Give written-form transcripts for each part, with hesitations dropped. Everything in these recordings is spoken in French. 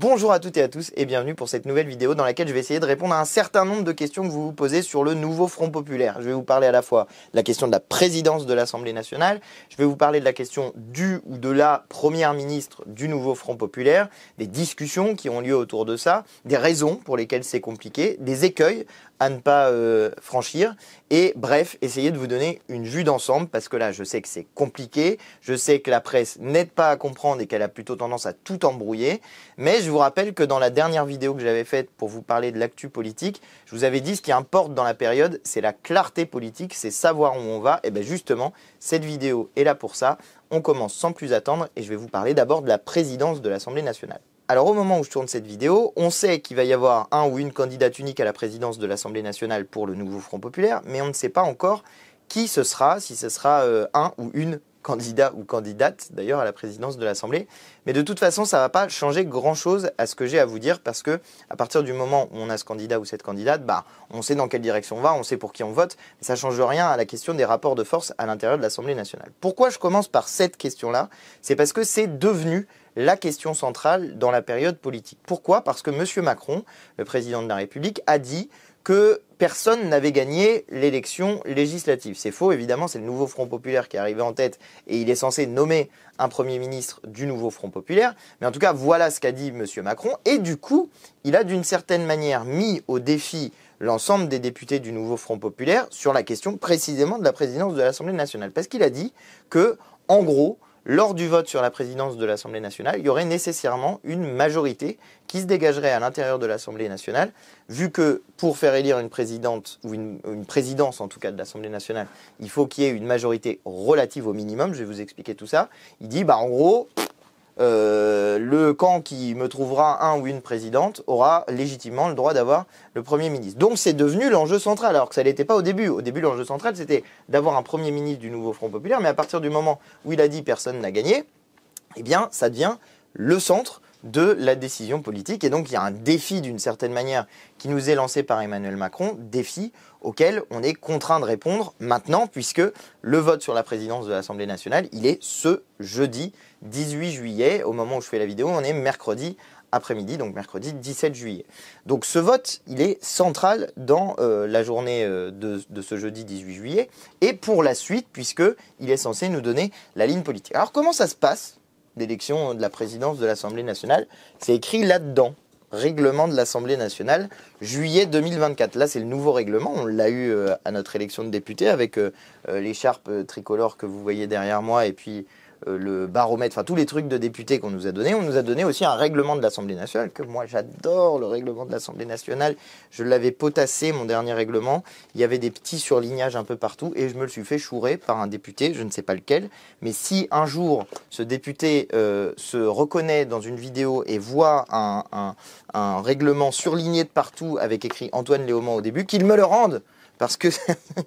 Bonjour à toutes et à tous et bienvenue pour cette nouvelle vidéo dans laquelle je vais essayer de répondre à un certain nombre de questions que vous vous posez sur le nouveau Front Populaire. Je vais vous parler à la fois de la question de la présidence de l'Assemblée nationale, je vais vous parler de la question du ou de la première ministre du nouveau Front Populaire, des discussions qui ont lieu autour de ça, des raisons pour lesquelles c'est compliqué, des écueils à ne pas franchir et bref, essayer de vous donner une vue d'ensemble parce que là, je sais que c'est compliqué, je sais que la presse n'aide pas à comprendre et qu'elle a plutôt tendance à tout embrouiller, mais je vous rappelle que dans la dernière vidéo que j'avais faite pour vous parler de l'actu politique, je vous avais dit ce qui importe dans la période, c'est la clarté politique, c'est savoir où on va, et bien justement, cette vidéo est là pour ça. On commence sans plus attendre et je vais vous parler d'abord de la présidence de l'Assemblée nationale. Alors au moment où je tourne cette vidéo, on sait qu'il va y avoir un ou une candidate unique à la présidence de l'Assemblée nationale pour le nouveau Front Populaire, mais on ne sait pas encore qui ce sera, si ce sera un ou une candidat ou candidate d'ailleurs à la présidence de l'Assemblée. Mais de toute façon, ça ne va pas changer grand-chose à ce que j'ai à vous dire parce que à partir du moment où on a ce candidat ou cette candidate, on sait dans quelle direction on va, on sait pour qui on vote, mais ça ne change rien à la question des rapports de force à l'intérieur de l'Assemblée nationale. Pourquoi je commence par cette question-là? C'est parce que c'est devenu la question centrale dans la période politique. Pourquoi? Parce que M. Macron, le président de la République, a dit que personne n'avait gagné l'élection législative. C'est faux, évidemment, c'est le nouveau Front Populaire qui est arrivé en tête et il est censé nommer un Premier ministre du nouveau Front Populaire. Mais en tout cas, voilà ce qu'a dit M. Macron. Et du coup, il a d'une certaine manière mis au défi l'ensemble des députés du nouveau Front Populaire sur la question précisément de la présidence de l'Assemblée nationale. Parce qu'il a dit que, en gros, lors du vote sur la présidence de l'Assemblée nationale, il y aurait nécessairement une majorité qui se dégagerait à l'intérieur de l'Assemblée nationale, vu que pour faire élire une présidente, ou une présidence en tout cas de l'Assemblée nationale, il faut qu'il y ait une majorité relative au minimum, je vais vous expliquer tout ça. Il dit, en gros, le camp qui me trouvera un ou une présidente aura légitimement le droit d'avoir le Premier ministre. Donc c'est devenu l'enjeu central, alors que ça ne l'était pas au début. Au début, l'enjeu central, c'était d'avoir un Premier ministre du nouveau Front Populaire, mais à partir du moment où il a dit personne n'a gagné, eh bien ça devient le centre de la décision politique. Et donc il y a un défi d'une certaine manière qui nous est lancé par Emmanuel Macron, défi auquel on est contraint de répondre maintenant, puisque le vote sur la présidence de l'Assemblée nationale, il est ce jeudi 18 juillet. Au moment où je fais la vidéo, on est mercredi après-midi, donc mercredi 17 juillet. Donc ce vote, il est central dans la journée de ce jeudi 18 juillet, et pour la suite, puisqu'il est censé nous donner la ligne politique. Alors comment ça se passe, l'élection de la présidence de l'Assemblée nationale? C'est écrit là-dedans. Règlement de l'Assemblée nationale, juillet 2024. Là, c'est le nouveau règlement. On l'a eu à notre élection de député avec l'écharpe tricolore que vous voyez derrière moi et puis le baromètre, enfin tous les trucs de députés qu'on nous a donné. On nous a donné aussi un règlement de l'Assemblée nationale, que moi j'adore le règlement de l'Assemblée nationale. Je l'avais potassé, mon dernier règlement. Il y avait des petits surlignages un peu partout et je me le suis fait chourer par un député, je ne sais pas lequel. Mais si un jour ce député se reconnaît dans une vidéo et voit un règlement surligné de partout avec écrit Antoine Léaumont au début, qu'il me le rende, parce que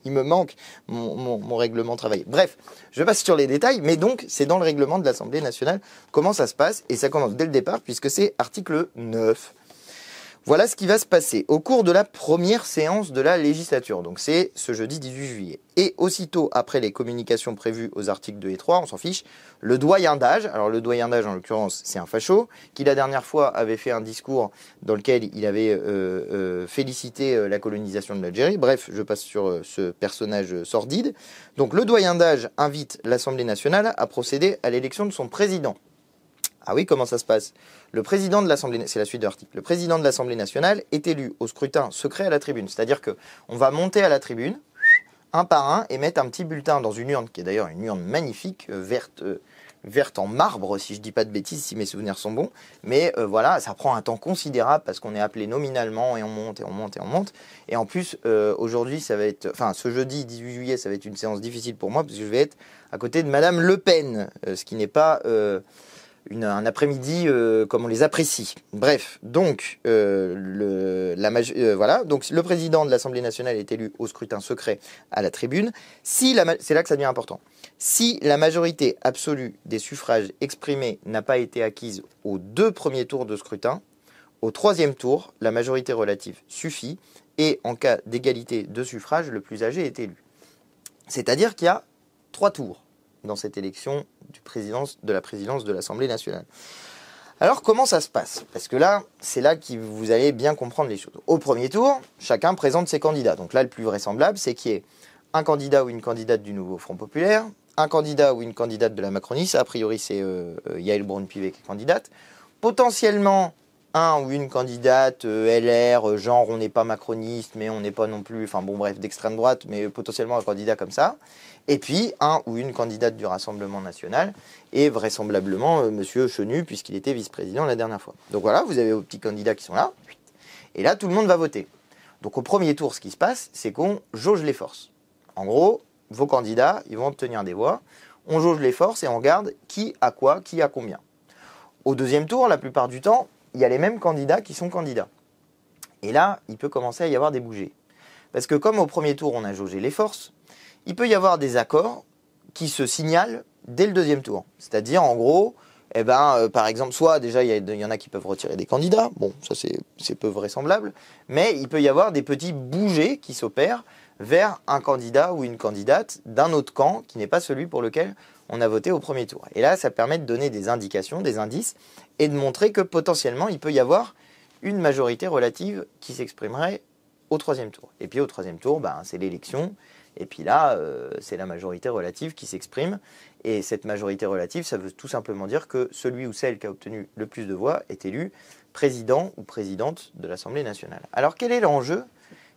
il me manque mon règlement travail. Bref, je passe sur les détails, mais donc c'est dans le règlement de l'Assemblée nationale comment ça se passe, et ça commence dès le départ puisque c'est article 9. Voilà ce qui va se passer au cours de la première séance de la législature, donc c'est ce jeudi 18 juillet. Et aussitôt après les communications prévues aux articles 2 et 3, on s'en fiche, le doyen d'âge, alors le doyen d'âge en l'occurrence c'est un facho, qui la dernière fois avait fait un discours dans lequel il avait félicité la colonisation de l'Algérie, bref, je passe sur ce personnage sordide. Donc le doyen d'âge invite l'Assemblée nationale à procéder à l'élection de son président. Ah oui, comment ça se passe? Le président de l'Assemblée, c'est la suite de l'article. Le président de l'Assemblée nationale est élu au scrutin secret à la tribune. C'est-à-dire qu'on va monter à la tribune, un par un, et mettre un petit bulletin dans une urne, qui est d'ailleurs une urne magnifique, verte en marbre, si je dis pas de bêtises, si mes souvenirs sont bons. Mais voilà, ça prend un temps considérable parce qu'on est appelé nominalement et on monte et on monte et on monte. Et en plus, aujourd'hui, ça va être, enfin, ce jeudi 18 juillet, ça va être une séance difficile pour moi parce que je vais être à côté de Madame Le Pen, ce qui n'est pas un après-midi comme on les apprécie. Bref, donc, voilà. Donc le président de l'Assemblée nationale est élu au scrutin secret à la tribune. C'est là que ça devient important. Si la majorité absolue des suffrages exprimés n'a pas été acquise aux 2 premiers tours de scrutin, au 3e tour, la majorité relative suffit et en cas d'égalité de suffrages, le plus âgé est élu. C'est-à-dire qu'il y a 3 tours dans cette élection de la présidence de l'Assemblée nationale. Alors comment ça se passe? Parce que là, c'est là que vous allez bien comprendre les choses. Au premier tour, chacun présente ses candidats. Donc là, le plus vraisemblable, c'est qu'il y ait un candidat ou une candidate du Nouveau Front Populaire, un candidat ou une candidate de la Macronie, ça a priori c'est Yaël Braun-Pivet qui est candidate, potentiellement un ou une candidate LR, genre on n'est pas macroniste, mais on n'est pas non plus, enfin bon bref, d'extrême droite, mais potentiellement un candidat comme ça, et puis un ou une candidate du Rassemblement National, et vraisemblablement Monsieur Chenu, puisqu'il était vice-président la dernière fois. Donc voilà, vous avez vos petits candidats qui sont là, et là tout le monde va voter. Donc au premier tour, ce qui se passe, c'est qu'on jauge les forces. En gros, vos candidats, ils vont obtenir des voix, on jauge les forces et on regarde qui a quoi, qui a combien. Au deuxième tour, la plupart du temps, il y a les mêmes candidats qui sont candidats. Et là, il peut commencer à y avoir des bougées. Parce que comme au premier tour, on a jaugé les forces, il peut y avoir des accords qui se signalent dès le deuxième tour. C'est-à-dire, en gros, par exemple, soit déjà, il y en a qui peuvent retirer des candidats, bon, ça c'est peu vraisemblable, mais il peut y avoir des petits bougées qui s'opèrent vers un candidat ou une candidate d'un autre camp qui n'est pas celui pour lequel on a voté au premier tour. Et là, ça permet de donner des indications, des indices, et de montrer que potentiellement, il peut y avoir une majorité relative qui s'exprimerait au troisième tour. Et puis au troisième tour, c'est l'élection, et puis là, c'est la majorité relative qui s'exprime. Et cette majorité relative, ça veut tout simplement dire que celui ou celle qui a obtenu le plus de voix est élu président ou présidente de l'Assemblée nationale. Alors quel est l'enjeu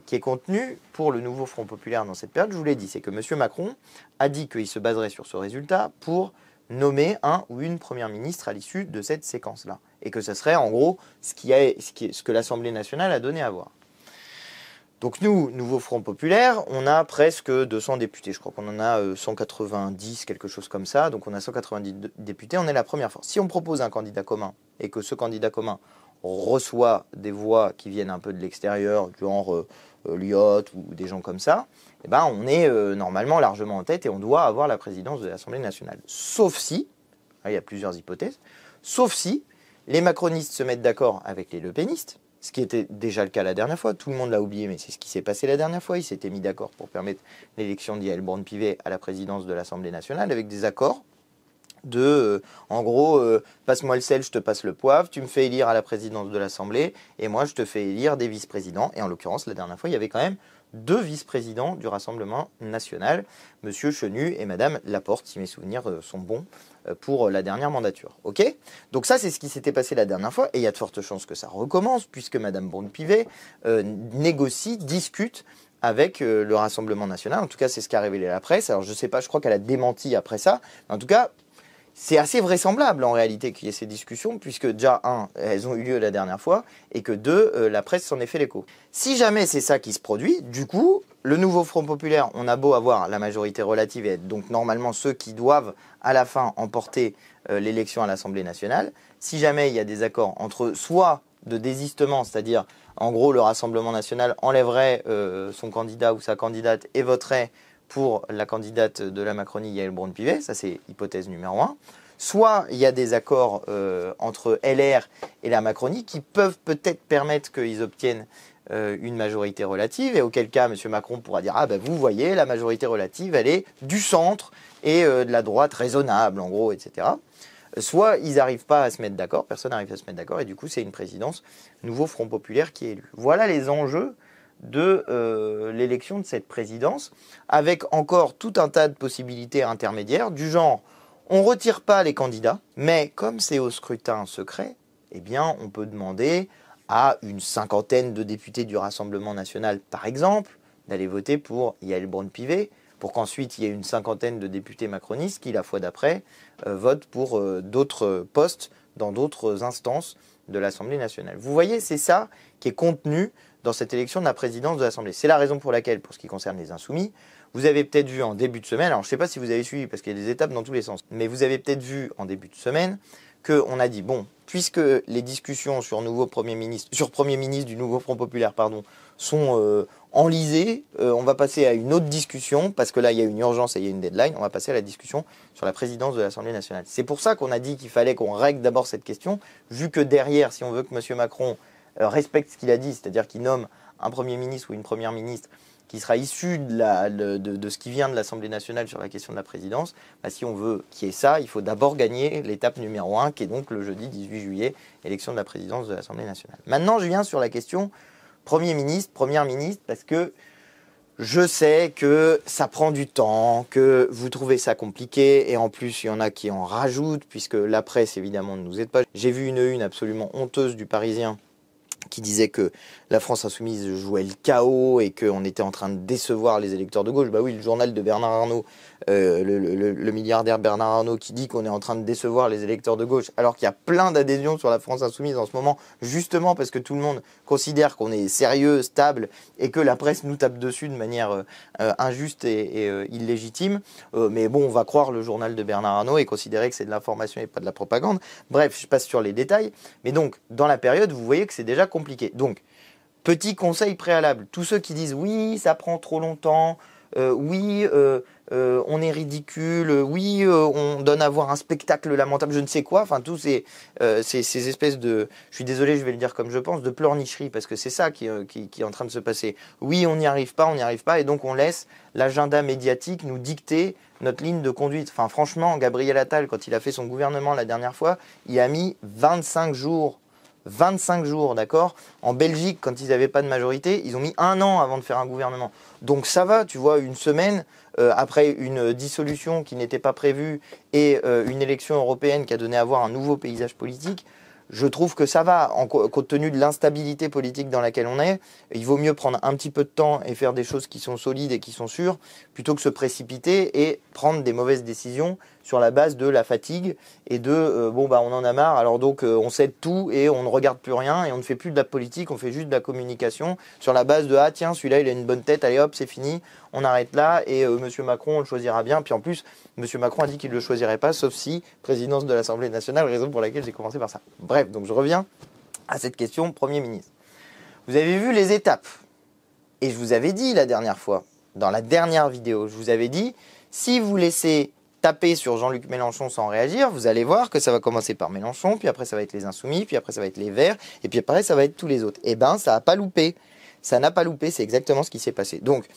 qui est contenu pour le nouveau Front Populaire dans cette période? Je vous l'ai dit, c'est que M. Macron a dit qu'il se baserait sur ce résultat pour nommer un ou une première ministre à l'issue de cette séquence-là. Et que ce serait en gros ce que l'Assemblée nationale a donné à voir. Donc nous, nouveau Front Populaire, on a presque 200 députés. Je crois qu'on en a 190, quelque chose comme ça. Donc on a 190 députés, on est la première force. Si on propose un candidat commun et que ce candidat commun reçoit des voix qui viennent un peu de l'extérieur, genre Lyot ou des gens comme ça, on est normalement largement en tête et on doit avoir la présidence de l'Assemblée nationale. Sauf si, il y a plusieurs hypothèses, sauf si les macronistes se mettent d'accord avec les lepénistes, ce qui était déjà le cas la dernière fois, tout le monde l'a oublié, mais c'est ce qui s'est passé la dernière fois. Ils s'étaient mis d'accord pour permettre l'élection d'Yaël Braun-Pivet à la présidence de l'Assemblée nationale avec des accords en gros, passe-moi le sel, je te passe le poivre, tu me fais élire à la présidence de l'Assemblée, et moi je te fais élire des vice-présidents. Et en l'occurrence, la dernière fois, il y avait quand même 2 vice-présidents du Rassemblement national, M. Chenu et Mme Laporte, si mes souvenirs sont bons, pour la dernière mandature. Ok ? Donc ça, c'est ce qui s'était passé la dernière fois, et il y a de fortes chances que ça recommence, puisque Mme Braun-Pivet négocie, discute avec le Rassemblement national. En tout cas, c'est ce qu'a révélé la presse. Alors je ne sais pas, je crois qu'elle a démenti après ça. En tout cas, c'est assez vraisemblable en réalité qu'il y ait ces discussions, puisque déjà, elles ont eu lieu la dernière fois, et que 2, la presse s'en est fait l'écho. Si jamais c'est ça qui se produit, du coup, le nouveau Front Populaire, on a beau avoir la majorité relative et être donc normalement ceux qui doivent à la fin emporter l'élection à l'Assemblée nationale, si jamais il y a des accords entre soit de désistement, c'est-à-dire en gros le Rassemblement national enlèverait son candidat ou sa candidate et voterait pour la candidate de la Macronie, Yaël Braun-Pivet, ça c'est hypothèse numéro 1. Soit il y a des accords entre LR et la Macronie qui peuvent peut-être permettre qu'ils obtiennent une majorité relative, et auquel cas M. Macron pourra dire « Ah ben vous voyez, la majorité relative, elle est du centre et de la droite raisonnable, en gros, etc. » Soit ils n'arrivent pas à se mettre d'accord, personne n'arrive à se mettre d'accord, et du coup c'est une présidence nouveau Front Populaire qui est élu. Voilà les enjeux de l'élection de cette présidence, avec encore tout un tas de possibilités intermédiaires, du genre, on ne retire pas les candidats, mais comme c'est au scrutin secret, eh bien, on peut demander à une cinquantaine de députés du Rassemblement national, par exemple, d'aller voter pour Yaël Braun-Pivet, pour qu'ensuite il y ait une cinquantaine de députés macronistes qui, la fois d'après, votent pour d'autres postes dans d'autres instances de l'Assemblée nationale. Vous voyez, c'est ça qui est contenu dans cette élection de la présidence de l'Assemblée. C'est la raison pour laquelle, pour ce qui concerne les insoumis, vous avez peut-être vu en début de semaine, alors je ne sais pas si vous avez suivi parce qu'il y a des étapes dans tous les sens, mais vous avez peut-être vu en début de semaine qu'on a dit, bon, puisque les discussions sur Premier ministre du nouveau Front Populaire, sont enlisées, on va passer à une autre discussion, parce que là il y a une urgence et il y a une deadline, on va passer à la discussion sur la présidence de l'Assemblée nationale. C'est pour ça qu'on a dit qu'il fallait qu'on règle d'abord cette question, vu que derrière, si on veut que M. Macron respecte ce qu'il a dit, c'est-à-dire qu'il nomme un Premier ministre ou une Première ministre qui sera issu de ce qui vient de l'Assemblée nationale sur la question de la présidence, bah, si on veut qu'il y ait ça, il faut d'abord gagner l'étape numéro 1, qui est donc le jeudi 18 juillet, élection de la présidence de l'Assemblée nationale. Maintenant, je viens sur la question Premier ministre, Première ministre, parce que je sais que ça prend du temps, que vous trouvez ça compliqué, et en plus, il y en a qui en rajoutent, puisque la presse, évidemment, ne nous aide pas. J'ai vu une absolument honteuse du Parisien qui disait que la France insoumise jouait le chaos et qu'on était en train de décevoir les électeurs de gauche. Bah oui, le journal de Bernard Arnault, le milliardaire Bernard Arnault, qui dit qu'on est en train de décevoir les électeurs de gauche, alors qu'il y a plein d'adhésions sur la France insoumise en ce moment, justement parce que tout le monde considère qu'on est sérieux, stable, et que la presse nous tape dessus de manière injuste et illégitime. Mais bon, on va croire le journal de Bernard Arnault et considérer que c'est de l'information et pas de la propagande. Bref, je passe sur les détails. Mais donc, dans la période, vous voyez que c'est déjà compliqué. Donc, petit conseil préalable, tous ceux qui disent oui, ça prend trop longtemps, oui, on est ridicule, oui, on donne à voir un spectacle lamentable, je ne sais quoi, enfin tous ces espèces de, je suis désolé, je vais le dire comme je pense, de pleurnicherie, parce que c'est ça qui est en train de se passer. Oui, on n'y arrive pas, et donc on laisse l'agenda médiatique nous dicter notre ligne de conduite. Enfin franchement, Gabriel Attal, quand il a fait son gouvernement la dernière fois, il a mis 25 jours, d'accord. En Belgique, quand ils n'avaient pas de majorité, ils ont mis 1 an avant de faire un gouvernement. Donc ça va, tu vois, une semaine après une dissolution qui n'était pas prévue et une élection européenne qui a donné à voir un nouveau paysage politique, je trouve que ça va, compte tenu de l'instabilité politique dans laquelle on est. Il vaut mieux prendre un petit peu de temps et faire des choses qui sont solides et qui sont sûres, plutôt que se précipiter et prendre des mauvaises décisions sur la base de la fatigue et de bon bah on en a marre, alors donc on cède tout et on ne regarde plus rien et on ne fait plus de la politique, on fait juste de la communication sur la base de ah tiens celui-là il a une bonne tête, allez hop c'est fini, on arrête là et Monsieur Macron on le choisira bien. Puis en plus Monsieur Macron a dit qu'il ne le choisirait pas sauf si présidence de l'Assemblée nationale, raison pour laquelle j'ai commencé par ça. Bref, donc je reviens à cette question Premier ministre. Vous avez vu les étapes et je vous avais dit la dernière fois, dans la dernière vidéo, je vous avais dit si vous laissez taper sur Jean-Luc Mélenchon sans réagir, vous allez voir que ça va commencer par Mélenchon, puis après ça va être les Insoumis, puis après ça va être les Verts, et puis après ça va être tous les autres. Eh ben, ça n'a pas loupé. Ça n'a pas loupé, c'est exactement ce qui s'est passé. Donc,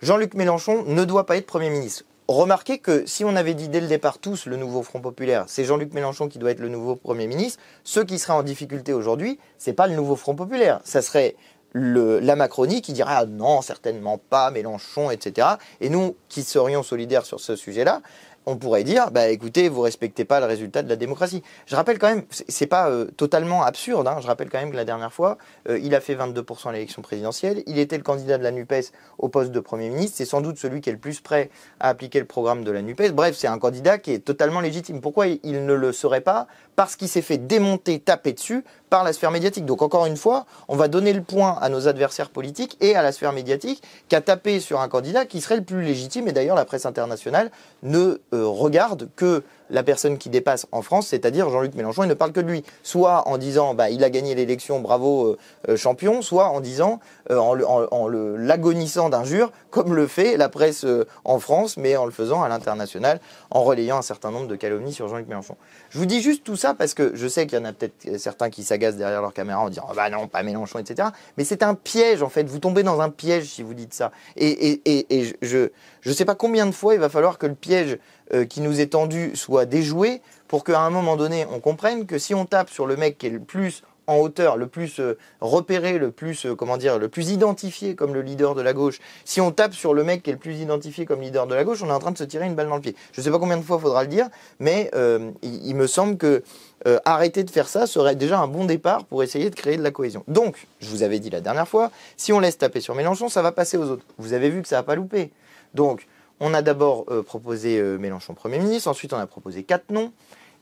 Jean-Luc Mélenchon ne doit pas être Premier ministre. Remarquez que si on avait dit dès le départ tous le nouveau Front Populaire, c'est Jean-Luc Mélenchon qui doit être le nouveau Premier ministre, ceux qui seraient en difficulté aujourd'hui, c'est pas le nouveau Front Populaire, ça serait la Macronie qui dirait ah non, certainement pas, Mélenchon, etc. Et nous qui serions solidaires sur ce sujet-là, on pourrait dire, bah écoutez, vous respectez pas le résultat de la démocratie. Je rappelle quand même, c'est pas totalement absurde, hein, je rappelle quand même que la dernière fois, il a fait 22% à l'élection présidentielle, il était le candidat de la NUPES au poste de Premier ministre, c'est sans doute celui qui est le plus prêt à appliquer le programme de la NUPES. Bref, c'est un candidat qui est totalement légitime. Pourquoi il ne le serait pas? Parce qu'il s'est fait démonter, taper dessus par la sphère médiatique. Donc encore une fois, on va donner le point à nos adversaires politiques et à la sphère médiatique qui a tapé sur un candidat qui serait le plus légitime. Et d'ailleurs, la presse internationale ne regarde que la personne qui dépasse en France, c'est-à-dire Jean-Luc Mélenchon, il ne parle que de lui. Soit en disant bah, il a gagné l'élection, bravo champion, soit en disant, en l'agonissant d'injures, comme le fait la presse en France, mais en le faisant à l'international, en relayant un certain nombre de calomnies sur Jean-Luc Mélenchon. Je vous dis juste tout ça parce que je sais qu'il y en a peut-être certains qui s'agacent derrière leur caméra en disant oh, bah non, pas Mélenchon, etc. Mais c'est un piège en fait, vous tombez dans un piège si vous dites ça. Et je ne sais pas combien de fois il va falloir que le piège qui nous est tendu soit déjoué pour qu'à un moment donné on comprenne que si on tape sur le mec qui est le plus en hauteur, le plus repéré, le plus, le plus identifié comme le leader de la gauche, si on tape sur le mec qui est le plus identifié comme leader de la gauche, on est en train de se tirer une balle dans le pied. Je ne sais pas combien de fois il faudra le dire, mais il me semble que arrêter de faire ça serait déjà un bon départ pour essayer de créer de la cohésion. Donc, je vous avais dit la dernière fois, si on laisse taper sur Mélenchon, ça va passer aux autres. Vous avez vu que ça n'a pas loupé. Donc, on a d'abord proposé Mélenchon Premier ministre, ensuite on a proposé 4 noms,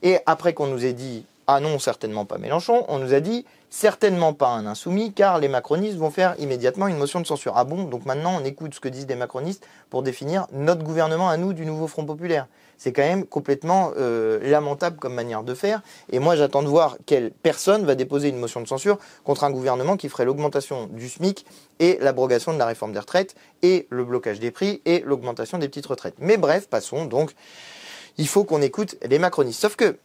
et après qu'on nous ait dit « Ah non, certainement pas Mélenchon », on nous a dit « Certainement pas un insoumis, car les macronistes vont faire immédiatement une motion de censure ». Ah bon, donc maintenant on écoute ce que disent les macronistes pour définir notre gouvernement à nous du nouveau Front Populaire. C'est quand même complètement lamentable comme manière de faire, et moi j'attends de voir quelle personne va déposer une motion de censure contre un gouvernement qui ferait l'augmentation du SMIC et l'abrogation de la réforme des retraites, et le blocage des prix, et l'augmentation des petites retraites. Mais bref, passons donc, il faut qu'on écoute les macronistes. Sauf que,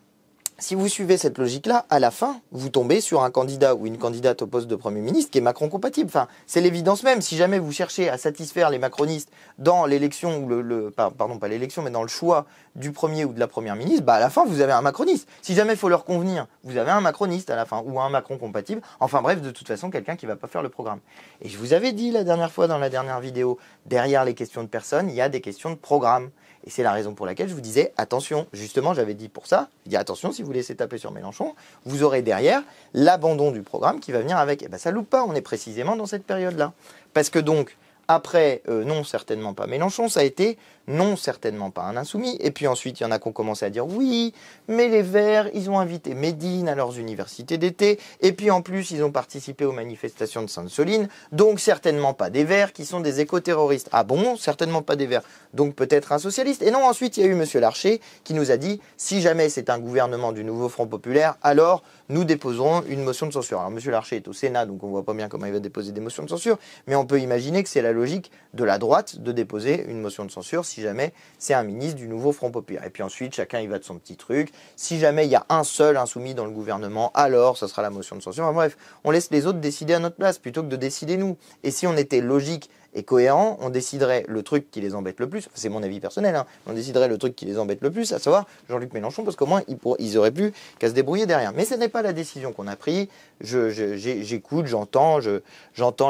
si vous suivez cette logique-là, à la fin, vous tombez sur un candidat ou une candidate au poste de Premier ministre qui est Macron-compatible. Enfin, c'est l'évidence même. Si jamais vous cherchez à satisfaire les macronistes dans l'élection, pardon, pas l'élection, mais dans le choix du Premier ou de la Première ministre, bah à la fin, vous avez un macroniste. Si jamais il faut leur convenir, vous avez un macroniste à la fin, ou un Macron-compatible. Enfin bref, de toute façon, quelqu'un qui ne va pas faire le programme. Et je vous avais dit la dernière fois, dans la dernière vidéo, derrière les questions de personnes, il y a des questions de programme. Et c'est la raison pour laquelle je vous disais, attention, justement, j'avais dit pour ça, je dis attention, si vous laissez taper sur Mélenchon, vous aurez derrière l'abandon du programme qui va venir avec. Et bien ça loupe pas, on est précisément dans cette période-là. Parce que donc, après, non, certainement pas Mélenchon, ça a été non, certainement pas un insoumis. Et puis ensuite, il y en a qui ont commencé à dire oui, mais les Verts, ils ont invité Médine à leurs universités d'été. Et puis en plus, ils ont participé aux manifestations de Sainte-Soline. Donc certainement pas des Verts qui sont des éco-terroristes. Ah bon, certainement pas des Verts. Donc peut-être un socialiste. Et non, ensuite, il y a eu M. Larcher qui nous a dit, si jamais c'est un gouvernement du nouveau Front Populaire, alors nous déposerons une motion de censure. Alors M. Larcher est au Sénat, donc on ne voit pas bien comment il va déposer des motions de censure. Mais on peut imaginer que c'est la logique de la droite de déposer une motion de censure si jamais c'est un ministre du nouveau Front Populaire. Et puis ensuite, chacun y va de son petit truc. Si jamais il y a un seul insoumis dans le gouvernement, alors ça sera la motion de censure. Enfin, bref, on laisse les autres décider à notre place plutôt que de décider nous. Et si on était logique et cohérent, on déciderait le truc qui les embête le plus, c'est mon avis personnel, hein, on déciderait le truc qui les embête le plus, à savoir Jean-Luc Mélenchon, parce qu'au moins ils auraient pu qu'à se débrouiller derrière. Mais ce n'est pas la décision qu'on a prise. J'écoute, j'entends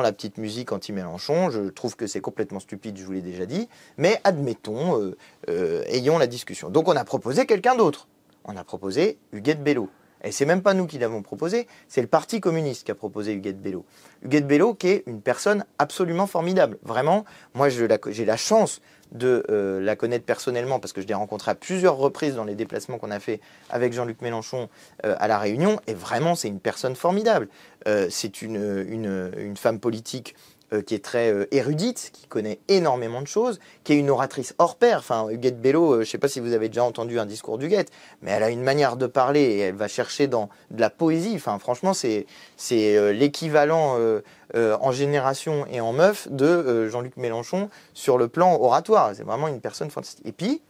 la petite musique anti-Mélenchon, je trouve que c'est complètement stupide, je vous l'ai déjà dit, mais admettons, ayons la discussion. Donc on a proposé quelqu'un d'autre. On a proposé Huguette Bello. Et c'est même pas nous qui l'avons proposé, c'est le Parti communiste qui a proposé Huguette Bello. Huguette Bello qui est une personne absolument formidable. Vraiment, moi j'ai la chance de la connaître personnellement parce que je l'ai rencontrée à plusieurs reprises dans les déplacements qu'on a fait avec Jean-Luc Mélenchon à La Réunion. Et vraiment, c'est une personne formidable. C'est une femme politique qui est très érudite, qui connaît énormément de choses, qui est une oratrice hors pair. Enfin, Huguette Bello, je ne sais pas si vous avez déjà entendu un discours d'Huguette, mais elle a une manière de parler et elle va chercher dans de la poésie. Enfin, franchement, c'est l'équivalent en génération et en meuf de Jean-Luc Mélenchon sur le plan oratoire. C'est vraiment une personne fantastique. Et puis,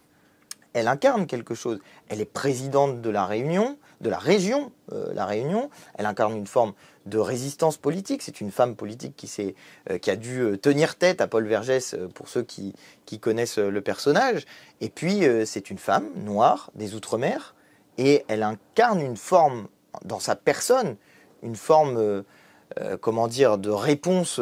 elle incarne quelque chose. Elle est présidente de la Réunion, de la région La Réunion. Elle incarne une forme de résistance politique. C'est une femme politique qui a dû tenir tête à Paul Vergès, pour ceux qui connaissent le personnage. Et puis, c'est une femme noire des Outre-mer. Et elle incarne une forme, dans sa personne, une forme, comment dire, de réponse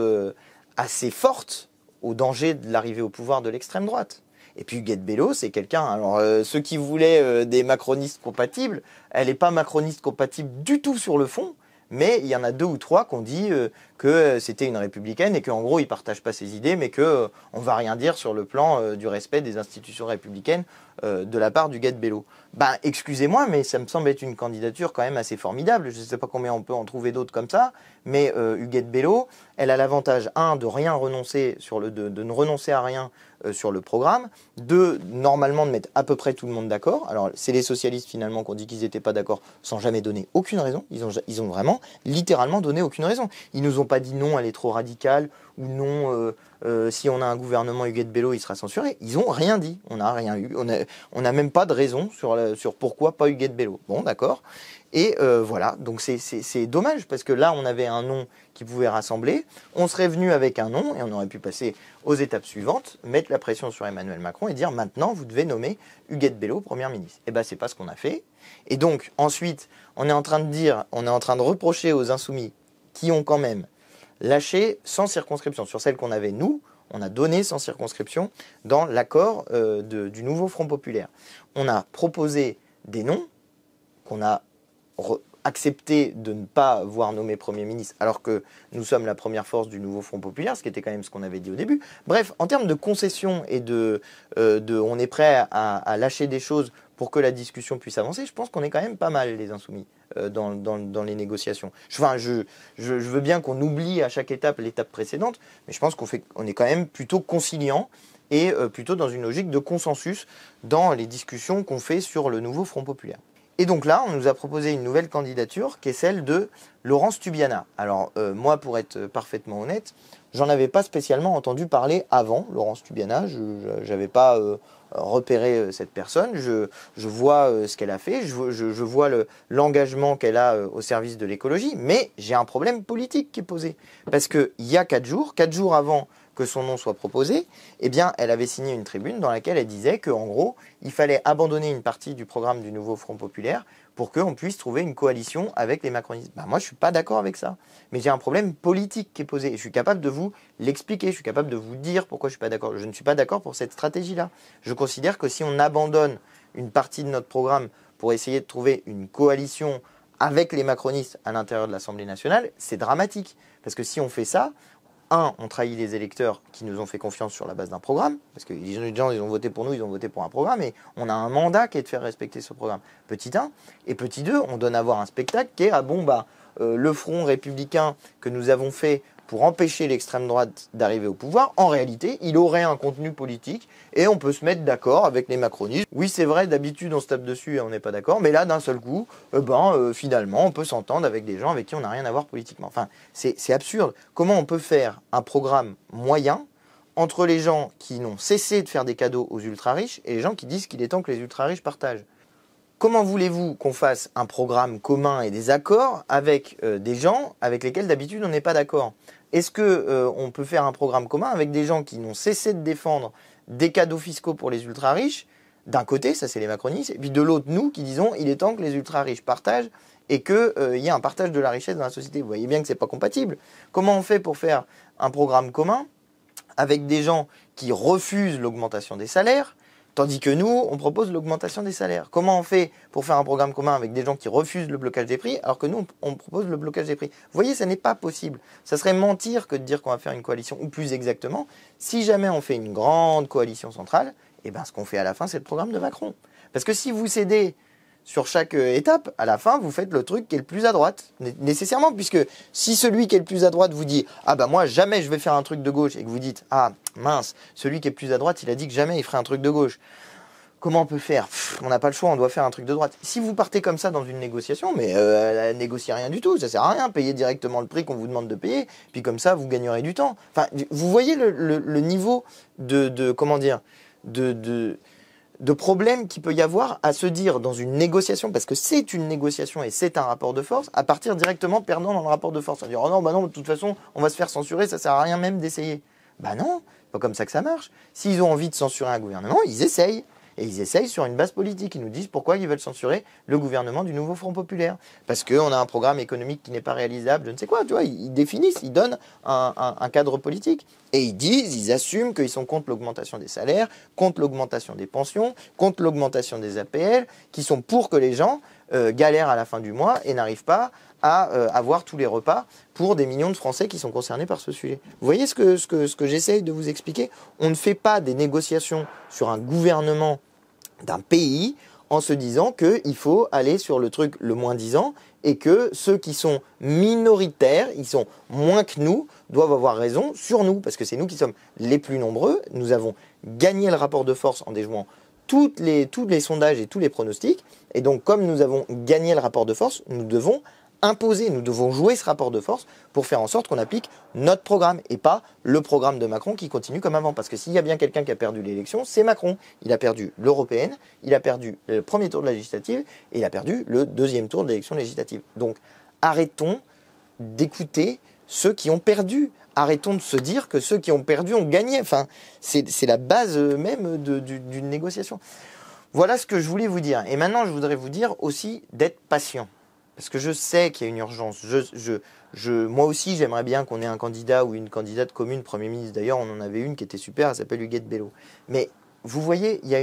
assez forte au danger de l'arrivée au pouvoir de l'extrême droite. Et puis Huguette Bello, c'est quelqu'un, alors ceux qui voulaient des macronistes compatibles, elle n'est pas macroniste compatible du tout sur le fond, mais il y en a 2 ou 3 qui ont dit que c'était une républicaine et qu'en gros, ils ne partagent pas ses idées, mais qu'on ne va rien dire sur le plan du respect des institutions républicaines de la part d'Huguette Bello. Ben, excusez-moi, mais ça me semble être une candidature quand même assez formidable. Je ne sais pas combien on peut en trouver d'autres comme ça, mais Huguette Bello, elle a l'avantage, 1, de rien renoncer de ne renoncer à rien sur le programme, 2, normalement de mettre à peu près tout le monde d'accord. Alors, c'est les socialistes finalement qui ont dit qu'ils n'étaient pas d'accord sans jamais donner aucune raison. Ils ont vraiment, littéralement donné aucune raison. Ils nous ont pas dit non, elle est trop radicale, ou non, si on a un gouvernement Huguette Bello, il sera censuré. Ils n'ont rien dit, on n'a rien eu. On n'a même pas de raison sur pourquoi pas Huguette Bello. Bon, d'accord. Et voilà, donc c'est dommage, parce que là, on avait un nom qui pouvait rassembler, on serait venu avec un nom, et on aurait pu passer aux étapes suivantes, mettre la pression sur Emmanuel Macron et dire maintenant, vous devez nommer Huguette Bello Première ministre. Et bien, c'est pas ce qu'on a fait. Et donc, ensuite, on est en train de reprocher aux insoumis qui ont quand même lâché sans circonscription. Sur celle qu'on avait, nous, on a donné sans circonscription dans l'accord du nouveau Front Populaire. On a proposé des noms qu'on a accepté de ne pas voir nommer Premier ministre, alors que nous sommes la première force du nouveau Front Populaire, ce qui était quand même ce qu'on avait dit au début. Bref, en termes de concession et on est prêt à lâcher des choses pour que la discussion puisse avancer, je pense qu'on est quand même pas mal, les insoumis, dans les négociations. Enfin, je veux bien qu'on oublie à chaque étape l'étape précédente, mais je pense qu'on est quand même plutôt conciliant et plutôt dans une logique de consensus dans les discussions qu'on fait sur le nouveau Front Populaire. Et donc là, on nous a proposé une nouvelle candidature qui est celle de Laurence Tubiana. Alors moi, pour être parfaitement honnête, j'en avais pas spécialement entendu parler avant, Laurence Tubiana. Je n'avais pas repéré cette personne. Je vois ce qu'elle a fait, je vois l'engagement qu'elle a au service de l'écologie, mais j'ai un problème politique qui est posé. Parce qu'il y a 4 jours avant que son nom soit proposé, eh bien, elle avait signé une tribune dans laquelle elle disait qu'en gros, il fallait abandonner une partie du programme du nouveau Front populaire pour qu'on puisse trouver une coalition avec les macronistes. Ben, moi, je ne suis pas d'accord avec ça. Mais j'ai un problème politique qui est posé. Et je suis capable de vous l'expliquer, je suis capable de vous dire pourquoi je ne suis pas d'accord. Je ne suis pas d'accord pour cette stratégie-là. Je considère que si on abandonne une partie de notre programme pour essayer de trouver une coalition avec les macronistes à l'intérieur de l'Assemblée nationale, c'est dramatique. Parce que si on fait ça, on trahit les électeurs qui nous ont fait confiance sur la base d'un programme, parce que les gens, ils ont voté pour nous, ils ont voté pour un programme, et on a un mandat qui est de faire respecter ce programme. Petit 1. Et petit 2, on donne à voir un spectacle qui est, le front républicain que nous avons fait pour empêcher l'extrême droite d'arriver au pouvoir, en réalité, il aurait un contenu politique, et on peut se mettre d'accord avec les macronistes. Oui, c'est vrai, d'habitude, on se tape dessus et on n'est pas d'accord, mais là, d'un seul coup, finalement, on peut s'entendre avec des gens avec qui on n'a rien à voir politiquement. Enfin, c'est absurde. Comment on peut faire un programme moyen entre les gens qui n'ont cessé de faire des cadeaux aux ultra-riches et les gens qui disent qu'il est temps que les ultra-riches partagent? Comment voulez-vous qu'on fasse un programme commun et des accords avec des gens avec lesquels d'habitude on n'est pas d'accord? Est-ce qu'on peut faire un programme commun avec des gens qui n'ont cessé de défendre des cadeaux fiscaux pour les ultra-riches? D'un côté, ça c'est les macronistes, et puis de l'autre, nous qui disons il est temps que les ultra-riches partagent et qu'il y ait un partage de la richesse dans la société. Vous voyez bien que ce n'est pas compatible. Comment on fait pour faire un programme commun avec des gens qui refusent l'augmentation des salaires, tandis que nous, on propose l'augmentation des salaires? Comment on fait pour faire un programme commun avec des gens qui refusent le blocage des prix, alors que nous, on propose le blocage des prix? Vous voyez, ça n'est pas possible. Ça serait mentir que de dire qu'on va faire une coalition, ou plus exactement, si jamais on fait une grande coalition centrale, eh ben, ce qu'on fait à la fin, c'est le programme de Macron. Parce que si vous cédez sur chaque étape, à la fin, vous faites le truc qui est le plus à droite, nécessairement, puisque si celui qui est le plus à droite vous dit « Ah bah moi, jamais je vais faire un truc de gauche », et que vous dites « Ah, mince, celui qui est plus à droite, il a dit que jamais il ferait un truc de gauche ». Comment on peut faire? On n'a pas le choix, on doit faire un truc de droite. Si vous partez comme ça dans une négociation, mais négociez rien du tout, ça sert à rien, payez directement le prix qu'on vous demande de payer, puis comme ça, vous gagnerez du temps. Enfin, vous voyez le niveau comment dire, de problème qu'il peut y avoir à se dire dans une négociation, parce que c'est une négociation et c'est un rapport de force, à partir directement perdant dans le rapport de force. À dire, oh non, bah non, de toute façon, on va se faire censurer, ça sert à rien même d'essayer. Bah non, c'est pas comme ça que ça marche. S'ils ont envie de censurer un gouvernement, ils essayent. Et ils essayent sur une base politique. Ils nous disent pourquoi ils veulent censurer le gouvernement du nouveau Front populaire. Parce qu'on a un programme économique qui n'est pas réalisable, je ne sais quoi. Tu vois, ils définissent, ils donnent un cadre politique. Et ils disent, ils assument qu'ils sont contre l'augmentation des salaires, contre l'augmentation des pensions, contre l'augmentation des APL, qui sont pour que les gens galèrent à la fin du mois et n'arrivent pas à avoir tous les repas pour des millions de Français qui sont concernés par ce sujet. Vous voyez ce que j'essaye de vous expliquer? On ne fait pas des négociations sur un gouvernement d'un pays en se disant qu'il faut aller sur le truc le moins-disant et que ceux qui sont minoritaires, ils sont moins que nous, doivent avoir raison sur nous, parce que c'est nous qui sommes les plus nombreux. Nous avons gagné le rapport de force en déjouant tous les sondages et tous les pronostics. Et donc, comme nous avons gagné le rapport de force, nous devons imposer, nous devons jouer ce rapport de force pour faire en sorte qu'on applique notre programme et pas le programme de Macron qui continue comme avant. Parce que s'il y a bien quelqu'un qui a perdu l'élection, c'est Macron. Il a perdu l'européenne, il a perdu le premier tour de la législative et il a perdu le deuxième tour de l'élection législative. Donc arrêtons d'écouter ceux qui ont perdu. Arrêtons de se dire que ceux qui ont perdu ont gagné. Enfin, c'est la base même d'une négociation. Voilà ce que je voulais vous dire. Et maintenant, je voudrais vous dire aussi d'être patient. Parce que je sais qu'il y a une urgence. Moi aussi, j'aimerais bien qu'on ait un candidat ou une candidate commune Premier ministre. D'ailleurs, on en avait une qui était super, elle s'appelle Huguette Bello. Mais vous voyez, il y a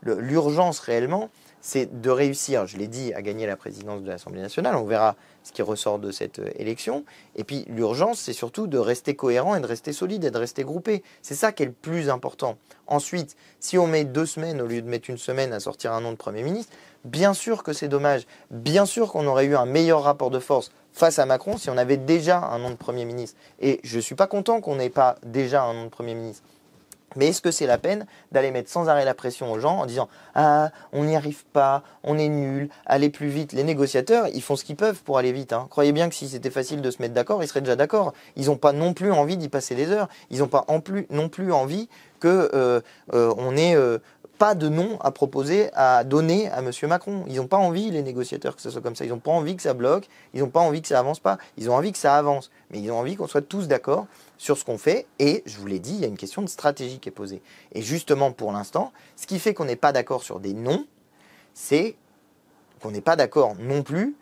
l'urgence réellement, c'est de réussir, je l'ai dit, à gagner la présidence de l'Assemblée nationale. On verra ce qui ressort de cette élection. Et puis l'urgence, c'est surtout de rester cohérent et de rester solide et de rester groupé. C'est ça qui est le plus important. Ensuite, si on met 2 semaines au lieu de mettre 1 semaine à sortir un nom de Premier ministre, bien sûr que c'est dommage. Bien sûr qu'on aurait eu un meilleur rapport de force face à Macron si on avait déjà un nom de Premier ministre. Et je ne suis pas content qu'on n'ait pas déjà un nom de Premier ministre. Mais est-ce que c'est la peine d'aller mettre sans arrêt la pression aux gens en disant « Ah, on n'y arrive pas, on est nul, allez plus vite ». Les négociateurs, ils font ce qu'ils peuvent pour aller vite. Hein. Croyez bien que si c'était facile de se mettre d'accord, ils seraient déjà d'accord. Ils n'ont pas non plus envie d'y passer des heures. Ils n'ont pas non plus envie que on n'ait pas de nom à proposer, à donner à M. Macron. Ils n'ont pas envie, les négociateurs, que ce soit comme ça. Ils n'ont pas envie que ça bloque, ils n'ont pas envie que ça avance pas. Ils ont envie que ça avance, mais ils ont envie qu'on soit tous d'accord sur ce qu'on fait. Et je vous l'ai dit, il y a une question de stratégie qui est posée. Et justement, pour l'instant, ce qui fait qu'on n'est pas d'accord sur des noms, c'est qu'on n'est pas d'accord non plus,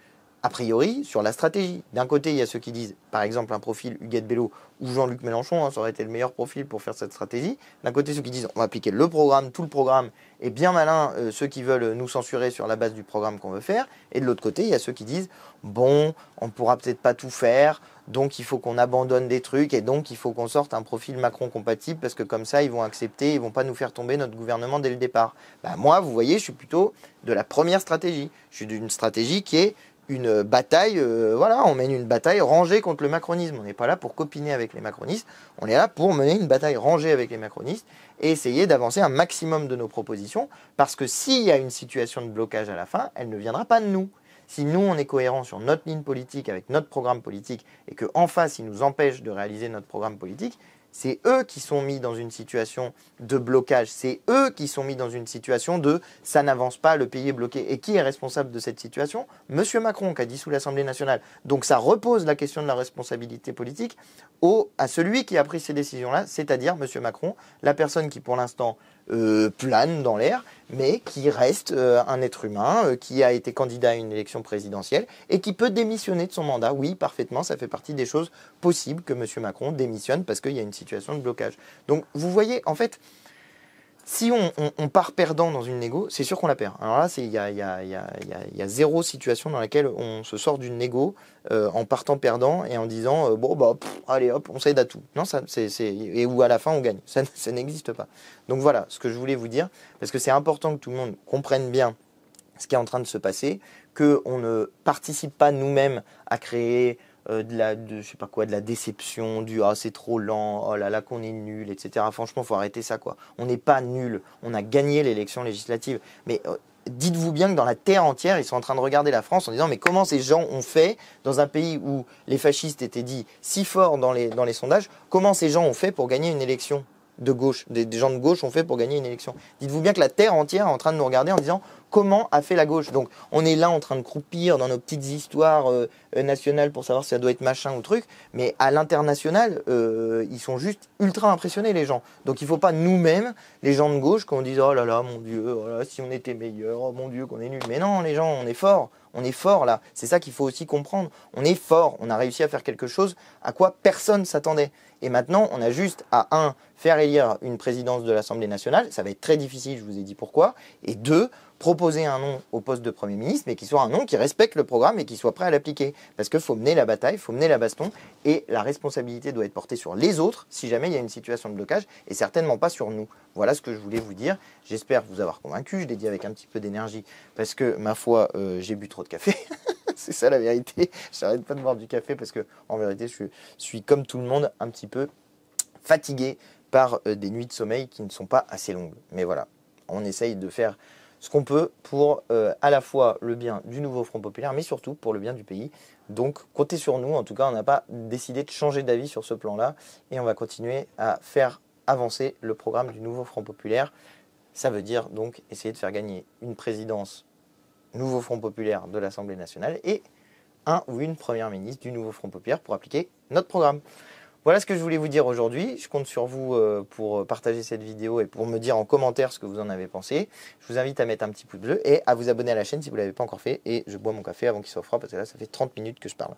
a priori, sur la stratégie. D'un côté, il y a ceux qui disent, par exemple, un profil Huguette Bello ou Jean-Luc Mélenchon, hein, ça aurait été le meilleur profil pour faire cette stratégie. D'un côté, ceux qui disent, on va appliquer le programme, tout le programme, et bien malin, ceux qui veulent nous censurer sur la base du programme qu'on veut faire. Et de l'autre côté, il y a ceux qui disent, bon, on ne pourra peut-être pas tout faire, donc il faut qu'on abandonne des trucs, et donc il faut qu'on sorte un profil Macron compatible, parce que comme ça, ils vont accepter, ils ne vont pas nous faire tomber notre gouvernement dès le départ. Ben, moi, vous voyez, je suis plutôt de la première stratégie. Je suis d'une stratégie qui est une bataille, voilà, on mène une bataille rangée contre le macronisme. On n'est pas là pour copiner avec les macronistes, on est là pour mener une bataille rangée avec les macronistes et essayer d'avancer un maximum de nos propositions, parce que s'il y a une situation de blocage à la fin, elle ne viendra pas de nous. Si nous, on est cohérent sur notre ligne politique, avec notre programme politique, et qu'en face, ils nous empêchent de réaliser notre programme politique, c'est eux qui sont mis dans une situation de blocage. C'est eux qui sont mis dans une situation de « ça n'avance pas, le pays est bloqué ». Et qui est responsable de cette situation? Monsieur Macron, qui a dissous l'Assemblée nationale. Donc ça repose la question de la responsabilité politique à celui qui a pris ces décisions-là, c'est-à-dire Monsieur Macron, la personne qui pour l'instant plane dans l'air, mais qui reste un être humain, qui a été candidat à une élection présidentielle et qui peut démissionner de son mandat. Oui, parfaitement, ça fait partie des choses possibles que M. Macron démissionne parce qu'il y a une situation de blocage. Donc vous voyez, en fait, si on part perdant dans une négo, c'est sûr qu'on la perd. Alors là, il y a zéro situation dans laquelle on se sort d'une négo en partant perdant et en disant bon bah allez hop, on s'aide à tout. Non, et où à la fin on gagne. Ça n'existe pas. Donc voilà ce que je voulais vous dire, parce que c'est important que tout le monde comprenne bien ce qui est en train de se passer, qu'on ne participe pas nous-mêmes à créer de la déception, du ah c'est trop lent, oh là là qu'on est nul, etc. Franchement, faut arrêter ça quoi. On n'est pas nul, on a gagné l'élection législative. Mais dites-vous bien que dans la terre entière, ils sont en train de regarder la France en disant mais comment ces gens ont fait dans un pays où les fascistes étaient dits si forts dans les sondages, comment ces gens ont fait pour gagner une élection de gauche, des gens de gauche ont fait pour gagner une élection. Dites-vous bien que la terre entière est en train de nous regarder en disant comment a fait la gauche. Donc on est là en train de croupir dans nos petites histoires nationales pour savoir si ça doit être machin ou truc, mais à l'international, ils sont juste ultra impressionnés les gens. Donc il ne faut pas nous-mêmes, les gens de gauche, qu'on dise oh là là mon Dieu, oh là, si on était meilleur, oh mon Dieu qu'on est nul. Mais non les gens, on est forts. On est fort là, c'est ça qu'il faut aussi comprendre. On est fort, on a réussi à faire quelque chose à quoi personne s'attendait. Et maintenant, on a juste à faire élire une présidence de l'Assemblée nationale, ça va être très difficile, je vous ai dit pourquoi, et 2, proposer un nom au poste de Premier ministre, mais qui soit un nom qui respecte le programme et qui soit prêt à l'appliquer. Parce qu'il faut mener la bataille, il faut mener la baston, et la responsabilité doit être portée sur les autres si jamais il y a une situation de blocage, et certainement pas sur nous. Voilà ce que je voulais vous dire. J'espère vous avoir convaincu, je l'ai dit avec un petit peu d'énergie, parce que, ma foi, j'ai bu trop de café. C'est ça la vérité. J'arrête pas de boire du café parce que, en vérité, je suis comme tout le monde, un petit peu fatigué par des nuits de sommeil qui ne sont pas assez longues. Mais voilà, on essaye de faire ce qu'on peut pour à la fois le bien du nouveau Front Populaire, mais surtout pour le bien du pays. Donc comptez sur nous, en tout cas on n'a pas décidé de changer d'avis sur ce plan-là, et on va continuer à faire avancer le programme du nouveau Front Populaire. Ça veut dire donc essayer de faire gagner une présidence nouveau Front Populaire de l'Assemblée nationale et un ou une première ministre du nouveau Front Populaire pour appliquer notre programme. Voilà ce que je voulais vous dire aujourd'hui. Je compte sur vous pour partager cette vidéo et pour me dire en commentaire ce que vous en avez pensé. Je vous invite à mettre un petit pouce bleu et à vous abonner à la chaîne si vous ne l'avez pas encore fait. Et je bois mon café avant qu'il soit froid parce que là, ça fait 30 minutes que je parle.